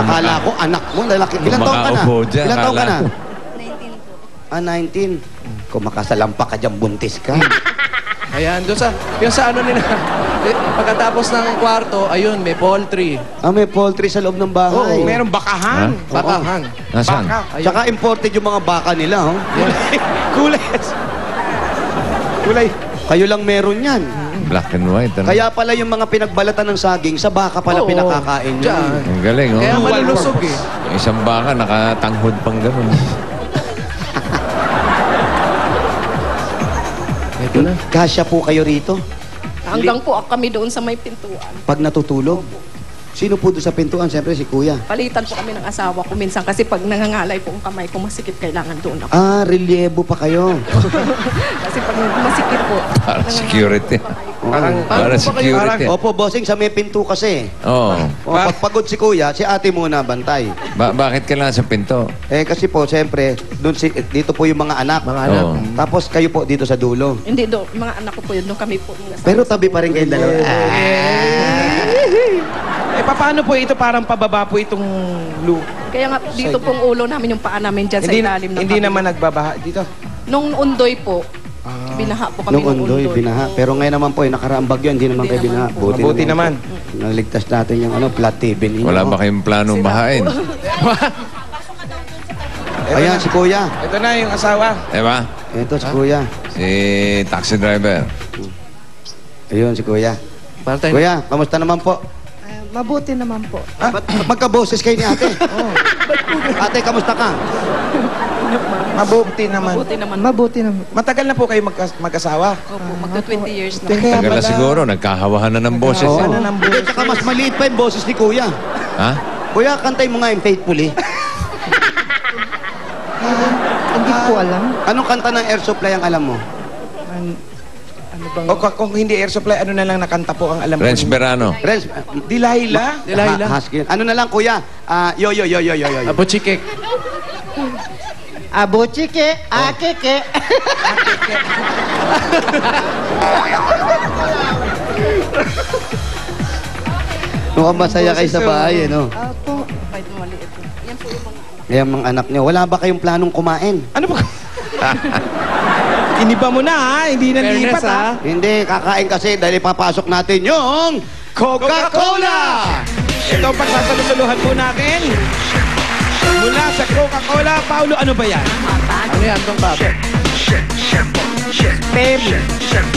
Akala ko, anak mo, lalaki. Ilan taon ka na? Ilan taon ka na? 19 po. Ah, 19. Kung makasalampa ka dyan, buntis ka. Ayan, doon sa, yung sa ano nila, pagkatapos ng kwarto, ayun, may poultry. Ah, may poultry sa loob ng bahay. Oo, merong bakahan. Bakahan. Nasaan? Baka. Tsaka imported yung mga baka nila, oh. Kulay. Kulay. Kayo lang meron yan. Black and white. Ano? Kaya pala yung mga pinagbalatan ng saging, sa baka pala Oo, pinakakain nyo. dyan. Ang galing, oh. Kaya malulusog eh. Yung isang baka, nakatanghod pang gano'n. Ito na. Kasya po kayo rito Hanggang po kami doon sa may pintuan. pag natutulog. Sino po doon sa pintuan? Siyempre si kuya. Palitan po kami ng asawa ko minsan kasi pag nangangalay po ang kamay ko, masikip, kailangan doon ako. Ah, reliebo pa kayo. Kasi pag masikip po, Parang security. Parang security. Opo, bossing, sa may pinto kasi. Oo. O, pag pagod si kuya, si ate muna bantay. Bakit kailangan sa pinto? Eh kasi po, siyempre, dito po yung mga anak. Mga anak. Oo. Tapos kayo po dito sa dulo. hindi do, mga anak ko po yun, doon kami po. Pero tabi pa rin kayong dalawa. Eh, paano po ito? Parang pababa po itong Kaya nga dito pong ulo namin, yung paa namin dyan sa ilalim ng Hindi kabila. naman nagbabaha dito. Nung undoy po, binaha po kami Nung undoy, binaha. Oo. Pero ngayon naman po, nakaraang bagyo, hindi naman Hindi kayo binaha. naman po. Mabuti naman. Po. Naligtas natin yung flat TV ninyo. Wala ba kayong planong bahain? Ayan, si kuya. Ito na yung asawa. Diba? Ito si kuya. Si taxi driver. Ayun, si kuya. Para tayo. Kuya, kamusta naman po? Mabuti naman po. Ba't magkaboses kayo ni ate? Ate, kamusta ka? Mabuti naman. Mabuti naman. Mabuti naman. Matagal na po kayo magkasawa. Opo, magto 20 years na. Kaya Tagal na pala- siguro, nagkahawahan na ng boses. Oo. Eh. Ano ng Hindi, tsaka mas maliit pa yung boses ni kuya. Ha? Kuya, kantay mo nga yung Faithfully. Hindi ko alam. Anong kanta ng Air Supply ang alam mo? Ano bang... O kung hindi air supply, ano na lang nakanta po ang alam ko. Renz Berano. Renz, Delilah? Delilah. Husky. Ano na lang, kuya? Yo. Apo chikik. Abo chike, akeke. Mukhang masaya kayo sa bahay, no? Apo. Kahit maliit. Yan po yung mga Kaya mga anak niyo, wala ba kayong planong kumain? Ano ba? Iniba mo na ha, hindi na lipat Fairness, ha. Hindi, kakain kasi dahil papasok natin yung Coca-Cola! Ito ang pagsasalusuluhan po natin. Mula sa Coca-Cola, Paulo, ano ba yan? Ano yan, Dong Pab? Pem.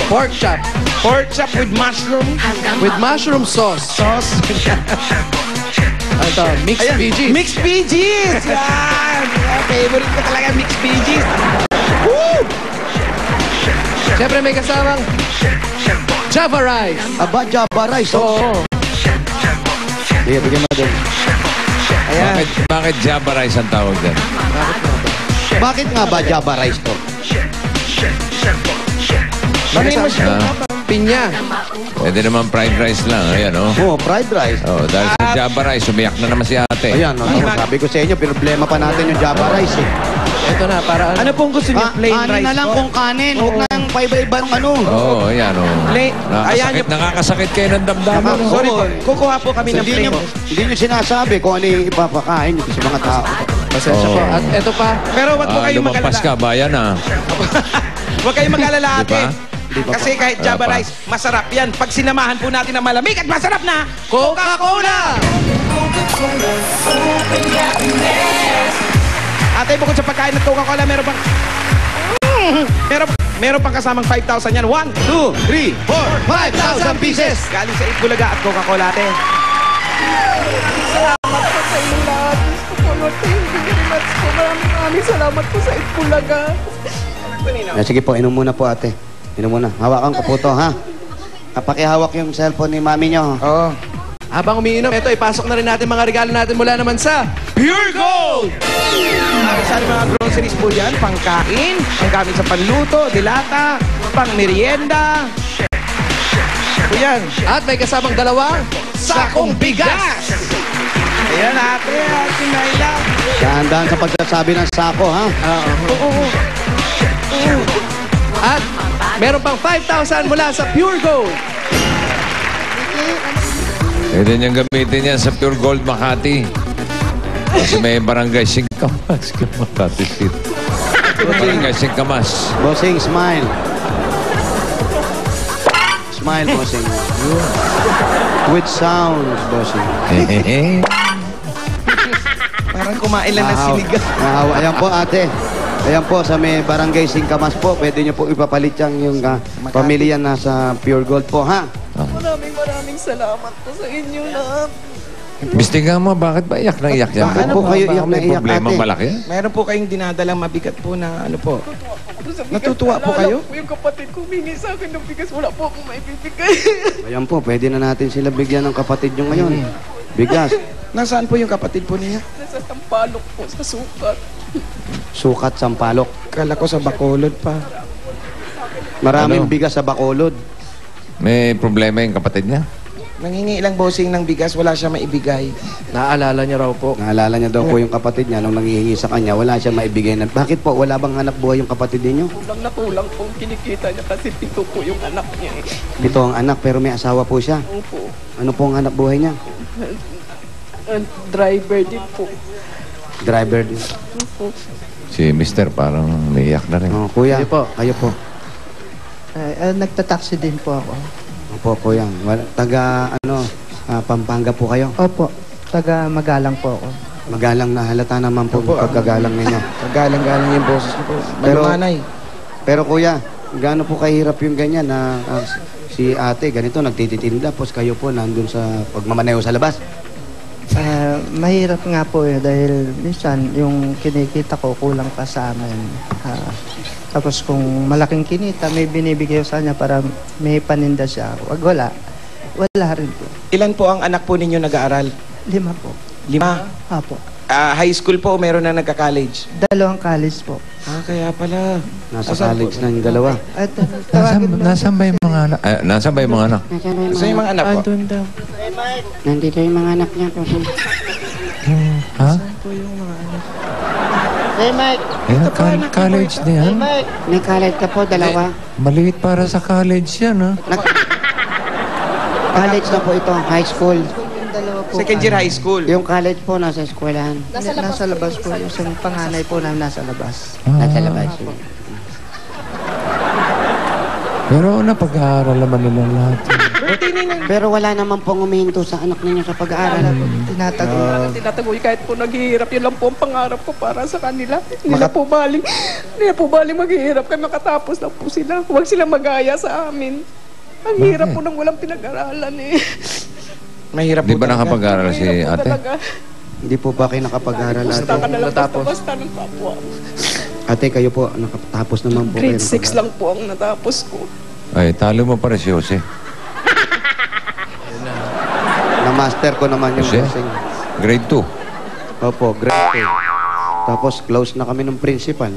Pork chop. Pork chop with mushroom. With mushroom sauce. Sauce. Ito, mixed Ayan, veggies. Mixed veggies! Yan! Favorite ko talaga, mixed veggies. Woo! Siyempre may kasamang Java rice. Aba, Java rice. Oo. Sige, bigyan mo din. Ayan. Bakit Java rice ang tawag dyan? Bakit nga ba Java rice to? Bakit mo siya? Pinya. Pwede naman fried rice lang. Ayan, oh. Oh, fried rice. Oh, dahil sa Java rice, umiyak na naman si ate. Ayan, sabi ko sa inyo, problema pa natin yung Java rice eh. Ito na, para Ano pong gusto niyo? Plain kanin rice na lang po? kung kanin. Huwag na yung paiba-iba ng ano. Oo, ayan, oh. Plain. Ayan yung... Nakakasakit kayo ng damdamin. Saka- Sorry po. Oo. Kukuha po kami ng Hindi plain. nyo, hindi nyo sinasabi kung ano yung ipapakain nyo sa mga tao. pasensya po. At ito pa, Pero wag po kayong Lumampas mag-alala. ka, bayan ah. Huwag kayong mag-alala Di ate. ba? Kasi kahit Java pa. rice, masarap yan. Pag sinamahan po natin ng malamig at masarap na Coca-Cola! Ate, bukod sa pagkain ng Coca-Cola, meron pang kasamang 5,000 yan. 1, 2, 3, 4, 5,000 pieces! galing sa Itbulaga at Coca-Cola, ate. Salamat po sa inyong lahat. Gusto ko, Lord. Thank you very much po. Maraming salamat po sa Itbulaga. Sige po, inom muna po ate. Inom muna. Hawakan ko po to, ha? Pakihawak yung cellphone ni mami nyo. Oo. habang umiinom, ito, ipasok na rin natin mga regalo natin mula naman sa Pure Gold! Saan mga groceries po yan? Pangkain, panggamit sa panluto, dilata, pang merienda. Po yan. At may kasamang dalawang sakong bigas. Ayan ate, ate Naila. Dahan-dahan sa pagsasabi ng sako, ha? At meron pang 5,000 mula sa Pure Gold. Pwede niyang gamitin yan sa Pure Gold Makati. Kasi may barangay Singkamas. Makatisit. Barangay Singkamas. Bossing, smile. Smile, bossing. With sounds, bossing. Parang kumain lang ng sinigang. Nahawa. Ayan po, ate. Ayan po, sa may barangay Singkamas po, pwede nyo po ipapalit yung pamilya na sa Pure Gold po, ha? Maraming salamat po sa inyo lahat. Bistingan mo, bakit ba iyak na iyak yan? Bakit po kayo iyak na May iyak, problema ate? malaki? Meron po kayong dinadalang mabigat po na ano po. Natutuwa po kayo? Naalala ko yung kapatid ko humingi sa akin ng bigas. Wala po akong maibibigay. Ayan po, pwede na natin sila bigyan ng kapatid nyo ngayon. Bigas. Nasaan po yung kapatid po niya? Nasa Tampalok po, sa sukat. Sukat, sampalok. Kala ko sa Bacolod pa. Maraming Ano? bigas sa Bacolod. May problema yung kapatid niya? Nangingi lang bossing ng bigas, wala siya maibigay. Naaalala niya raw po. Naalala niya daw po yung kapatid niya nung nangihingi sa kanya, wala siya maibigay na. Bakit po? Wala bang hanap buhay yung kapatid ninyo? Kulang na kulang po kinikita niya kasi 7 po yung anak niya. Ito ang anak pero may asawa po siya. Opo. Ano po ang hanap buhay niya? Driver din po. Driver din. Opo. Si Mister parang naiyak na rin. Oh, kuya, Kayo po. kayo po. Nagtataksi din po ako. Opo, kuya. Taga, Pampanga po kayo. Opo, taga Magalang po ako. Magalang na halata naman po Opo, yung pagkagalang ninyo. Kagalang-galang yung boses niyo po. Pero- Malumanay. Pero kuya, gaano po kahirap yung ganyan na si ate ganito nagtititinda tapos kayo po nandun sa pagmamaneho sa labas? Mahirap nga po dahil minsan yung kinikita ko kulang pa sa amin. Tapos kung malaking kinita, may binibigay ko sa kanya para may paninda siya. Wag wala rin po. Ilan po ang anak po ninyo nag-aaral? 5 po. 5. Apo. High school po o meron na nagka-college? 2 college po. Kaya pala. Nasa Asan college po? na yung dalawa. At tawagin mo. Nasaan ba yung mga anak? Nasaan ba yung mga anak? Saan yung mga anak po? Nandito yung mga anak niya po. Ha? Hey, Mike. Ayan, college na yan. May college ka po, dalawa. Maliit para sa college yan, ha? College na po ito, high school. Yung dalawa po. Second year high school. Yung college po nasa eskwelahan. Nasa labas po. Yung panganay po na nasa labas. Nasa labas. Pero napag-aaral naman nila lahat. Pero wala naman pong umihinto sa anak ninyo sa pag-aaral. Tinatago. Tinatagoy kahit po naghihirap. Yun lang po ang pangarap ko para sa kanila. Hindi na po baling maghihirap kaya makatapos lang po sila. Huwag sila magaya sa amin. Ang hirap po nang walang pinag-aralan eh. Mahirap Di po ba talaga. nakapag-aaral si Hirap po ate? talaga. Hindi po ba kayo nakapag-aaral Basta ate? ka na lang Natapos. basta ng kapwa. Ate, kayo po, nakatapos naman po kayo. Grade 6 lang po ang natapos ko. Ay, talo mo pa rin si Jose. Na-master ko naman yung Jose? bossing. Grade 2. Opo, grade 2. Tapos close na kami ng principal.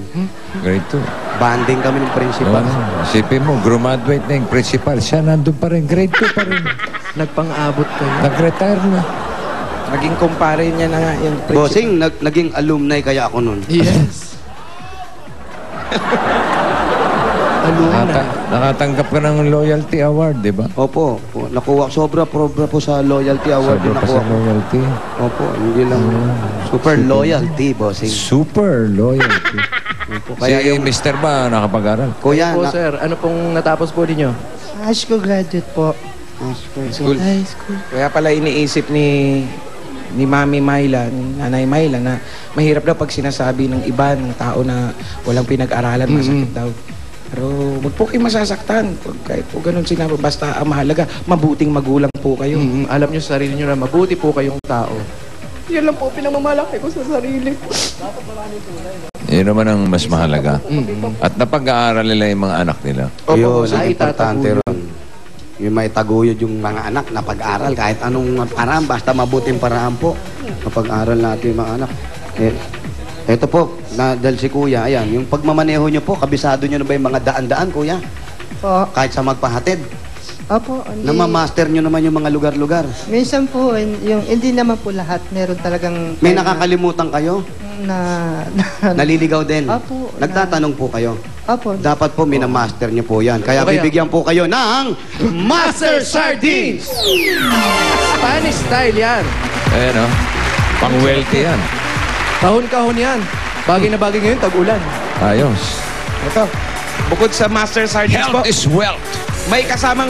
Grade 2. Banding kami ng principal. Isipin mo, graduate na yung principal. Siya nandun pa rin. Grade 2 pa rin. Nagpang-abot kayo. Nag-retire na. Naging kumpare niya na nga yung Bossing, naging alumni kaya ako nun. Yes. Nakatanggap ka ng loyalty award, di ba? Opo, nakuha, sobra po sa loyalty award Sobra din pa sa nakuha. loyalty. Opo, hindi lang. Super loyalty, bossing. Super loyalty. Opo, Kaya kaya yung, Mr. ba nakapag-aral? kuya, Po, sir, ano pong natapos po ninyo? High school graduate po. school. High school. Kaya pala iniisip ni Mami Myla, ni Nanay Myla na mahirap daw pag sinasabi ng iba, ng tao na walang pinag-aralan, masakit daw. Pero wag po kayo masasaktan. Kahit po ganun sinabi, basta ang mahalaga, mabuting magulang po kayo. Alam nyo sa sarili nyo na mabuti po kayong tao. Yun lang po pinamamalaki ko sa sarili ko. Yun naman ang mas mahalaga. At napag-aaral nila yung mga anak nila. yun, bossing. ang importante ron. Yung may taguyod yung mga anak na pag-aral kahit anong paraan, basta mabuting paraan po. Kapag-aral natin yung mga anak. Ito po, dahil si Kuya, ayan, yung pagmamaneho nyo po, kabisado nyo na ba yung mga daan-daan, Kuya? Po. Kahit sa magpahatid. Opo. Namamaster nyo naman yung mga lugar-lugar. Minsan po, yung hindi naman po lahat. Meron talagang... May nakakalimutan kayo? Naliligaw din. Opo. Nagtatanong po kayo. Opo. Dapat po minamaster nyo po yan. Kaya Okay. bibigyan po kayo ng Master Sardines! Spanish style yan. Ayan o. Pang-wealthy yan. Kahon-kahon yan. Bagay na bagay ngayon, tag-ulan. Ayos. Ito, bukod sa Master Sergeants po, Health is wealth. may kasamang